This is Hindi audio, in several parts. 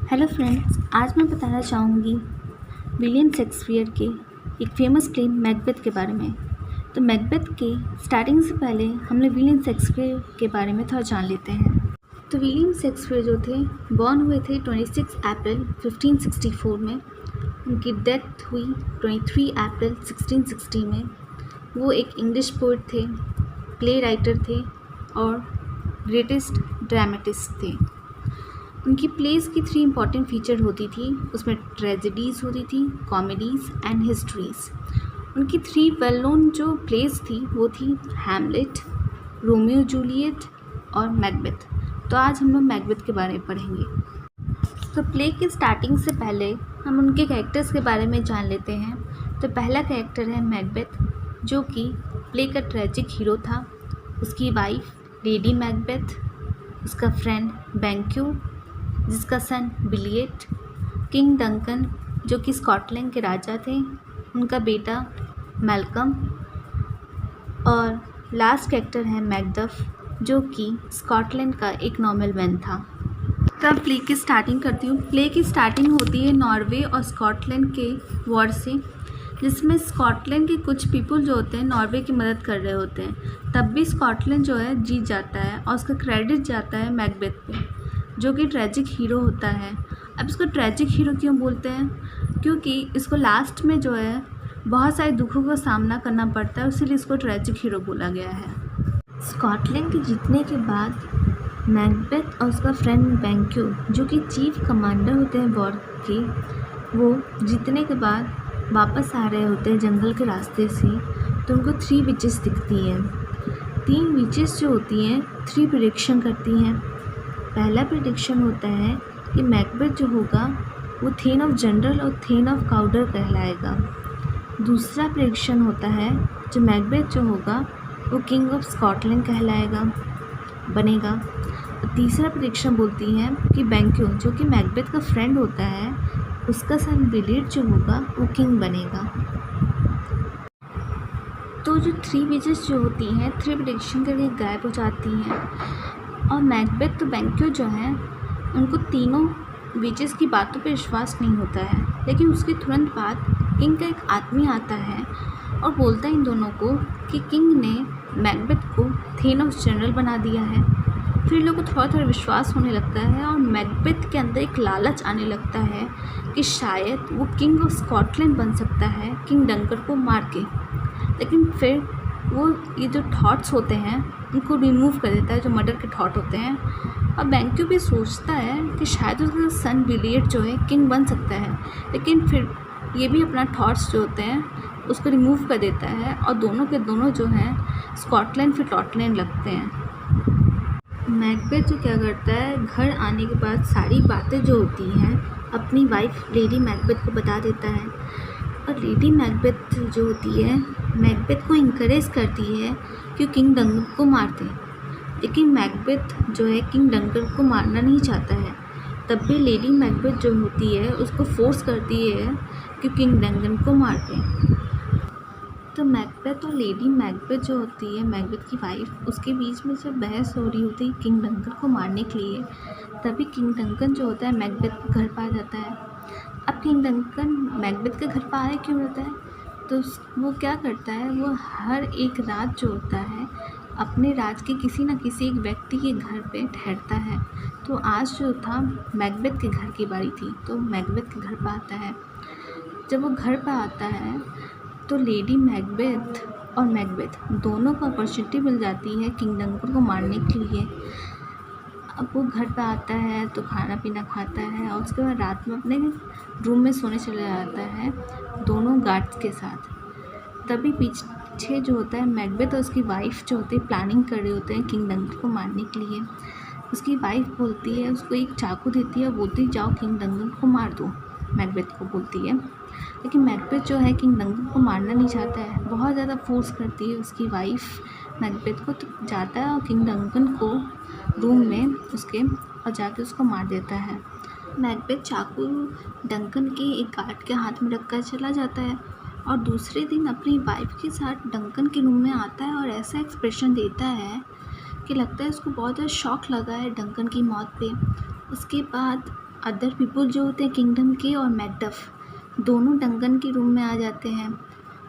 हेलो फ्रेंड्स, आज मैं बताना चाहूँगी विलियम शेक्सपियर के एक फेमस प्ले मैकबेथ के बारे में। तो मैकबेथ के स्टार्टिंग से पहले हम लोग विलियम शेक्सपियर के बारे में थोड़ा जान लेते हैं। तो विलियम शेक्सपियर जो थे बॉर्न हुए थे 26 अप्रैल 1564 में। उनकी डेथ हुई 23 अप्रैल 1660 में। वो एक इंग्लिश पोइट थे, प्ले राइटर थे और ग्रेटेस्ट ड्रामेटिस्ट थे। उनकी प्लेस की 3 इम्पॉर्टेंट फीचर होती थी। उसमें ट्रेजेडीज़ होती थी, कॉमेडीज़ एंड हिस्ट्रीज़। उनकी 3 वेल नोन जो प्लेस थी वो थी हैमलेट, रोमियो जूलियट और मैकबेथ। तो आज हम लोग मैकबेथ के बारे में पढ़ेंगे। तो प्ले की स्टार्टिंग से पहले हम उनके कैरेक्टर्स के बारे में जान लेते हैं। तो पहला कैरेक्टर है मैकबेथ, जो कि प्ले का ट्रेजिक हीरो था। उसकी वाइफ लेडी मैकबेथ, उसका फ्रेंड बैंक्यू जिसका सन विलियट, किंग डंकन जो कि स्कॉटलैंड के राजा थे, उनका बेटा मैल्कम और लास्ट कैरेक्टर है मैकडफ जो कि स्कॉटलैंड का एक नॉर्मल मैन था। तब प्ले की स्टार्टिंग करती हूँ। प्ले की स्टार्टिंग होती है नॉर्वे और स्कॉटलैंड के वॉर से, जिसमें स्कॉटलैंड के कुछ पीपल जो होते हैं नॉर्वे की मदद कर रहे होते हैं। तब भी स्कॉटलैंड जो है जीत जाता है और उसका क्रेडिट जाता है मैकबेथ पे, जो कि ट्रेजिक हीरो होता है। अब इसको ट्रेजिक हीरो क्यों बोलते हैं? क्योंकि इसको लास्ट में जो है बहुत सारे दुखों का सामना करना पड़ता है, इसीलिए इसको ट्रेजिक हीरो बोला गया है। स्कॉटलैंड के जीतने के बाद मैकबेथ और उसका फ्रेंड बैंक्यू जो कि चीफ कमांडर होते हैं वॉर के, वो जीतने के बाद वापस आ रहे होते हैं जंगल के रास्ते से। तो उनको 3 विचेस दिखती हैं। 3 विचेस जो होती हैं 3 प्रेडिक्शन करती हैं। पहला प्रेडिक्शन होता है कि मैकबेथ जो होगा वो थेन ऑफ जनरल और थेन ऑफ काउडर कहलाएगा। दूसरा प्रेडिक्शन होता है जो मैकबेथ जो होगा वो किंग ऑफ स्कॉटलैंड कहलाएगा बनेगा। और तीसरा प्रेडिक्शन बोलती है कि बैंक्यू जो कि मैकबेथ का फ्रेंड होता है, उसका सन विलियट जो होगा वो किंग बनेगा। तो जो 3 विचेस जो होती हैं 3 प्रेडिक्शन करके गायब हो जाती हैं और मैकबेथ तो बैंक्यू जो हैं उनको तीनों विचेस की बातों पे विश्वास नहीं होता है। लेकिन उसके तुरंत बाद किंग का एक आदमी आता है और बोलता है इन दोनों को कि किंग ने मैकबेथ को थेन ऑफ जनरल बना दिया है। फिर लोगों को थोड़ा थोड़ा विश्वास होने लगता है और मैकबेथ के अंदर एक लालच आने लगता है कि शायद वो किंग ऑफ स्कॉटलैंड बन सकता है किंग डंकन को मार के। लेकिन फिर वो ये जो थॉट्स होते हैं उनको रिमूव कर देता है, जो मर्डर के थॉट होते हैं। और बैंक्यू भी सोचता है कि शायद उसका सन विलियट जो है किंग बन सकता है, लेकिन फिर ये भी अपना थॉट्स जो होते हैं उसको रिमूव कर देता है और दोनों के दोनों जो हैं स्कॉटलैंड फिर टॉटलैंड लगते हैं। मैकबेथ जो क्या करता है, घर आने के बाद सारी बातें जो होती हैं अपनी वाइफ लेडी मैकबेथ को बता देता है। और लेडी मैकबेथ जो होती है मैकबेथ को इंकरेज करती है कि किंग डंकन को मार दे। लेकिन मैकबेथ जो है किंग डंकन को मारना नहीं चाहता है। तब भी लेडी मैकबेथ जो होती है उसको फोर्स करती है कि किंग डंकन को मार दे। तो मैकबेथ और लेडी मैकबेथ जो होती है मैकबेथ की वाइफ, उसके बीच में जब बहस हो रही होती है किंग डंकन को मारने के लिए, तभी किंग डंकन जो होता है मैकबेथ के घर पर आ जाता है। अब किंग डंकन मैकबेथ के घर पर आया क्यों होता है? तो वो क्या करता है, वो हर एक रात जो होता है अपने राज के किसी न किसी एक व्यक्ति के घर पे ठहरता है। तो आज जो था मैकबेथ के घर की बारी थी, तो मैकबेथ के घर पर आता है। जब वो घर पर आता है तो लेडी मैकबेथ और मैकबेथ दोनों को अपॉर्चुनिटी मिल जाती है किंग डंकन को मारने के लिए। अब वो घर पे आता है तो खाना पीना खाता है और उसके बाद रात में अपने रूम में सोने चले जाता है दोनों गार्ड्स के साथ। तभी पीछे जो होता है मैकबेथ और उसकी वाइफ जो होती है प्लानिंग कर रहे होते हैं किंग डंकन को मारने के लिए। उसकी वाइफ बोलती है, उसको एक चाकू देती है और बोलती है जाओ किंग डंकन को मार दो, मैकबेथ को बोलती है। लेकिन मैकबेथ जो है किंग डंकन को मारना नहीं चाहता है, बहुत ज़्यादा फोर्स करती है उसकी वाइफ मैकबेथ को। तो जाता है और किंग डंकन को रूम में उसके और जाके उसको मार देता है। मैकबेथ चाकू डंकन के एक गार्ड के हाथ में रखकर चला जाता है और दूसरे दिन अपनी वाइफ के साथ डंकन के रूम में आता है और ऐसा एक्सप्रेशन देता है कि लगता है उसको बहुत ज़्यादा शॉक लगा है डंकन की मौत पे। उसके बाद अदर पीपल जो होते हैं किंगडम के और मैकडफ दोनों डंकन के रूम में आ जाते हैं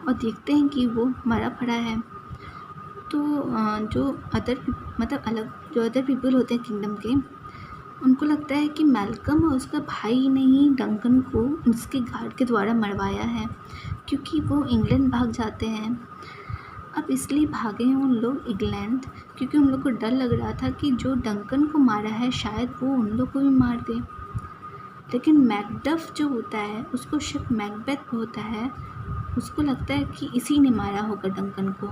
और देखते हैं कि वो मरा पड़ा है। तो जो अदर पीपल होते हैं किंगडम के, उनको लगता है कि मैल्कम और उसका भाई ने ही डंकन को उसके गार्ड के द्वारा मरवाया है, क्योंकि वो इंग्लैंड भाग जाते हैं। अब इसलिए भागे हैं उन लोग इंग्लैंड, क्योंकि उन लोग को डर लग रहा था कि जो डंकन को मारा है शायद वो उन लोग को भी मार दे। लेकिन मैकडफ जो होता है उसको शक मैकबेथ पे होता है, उसको लगता है कि इसी ने मारा होगा डंकन को।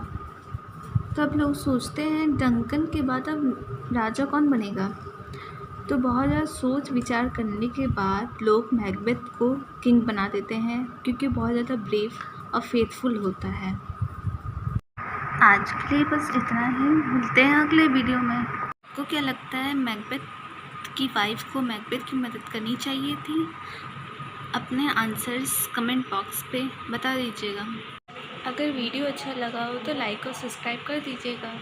तब लोग सोचते हैं डंकन के बाद अब राजा कौन बनेगा। तो बहुत ज़्यादा सोच विचार करने के बाद लोग मैकबेथ को किंग बना देते हैं, क्योंकि बहुत ज़्यादा ब्रेव और फेथफुल होता है। आज के लिए बस इतना ही, मिलते हैं अगले वीडियो में। आपको क्या लगता है मैकबेथ की वाइफ को मैकबेथ की मदद करनी चाहिए थी? अपने आंसर्स कमेंट बॉक्स पे बता दीजिएगा। अगर वीडियो अच्छा लगा हो तो लाइक और सब्सक्राइब कर दीजिएगा।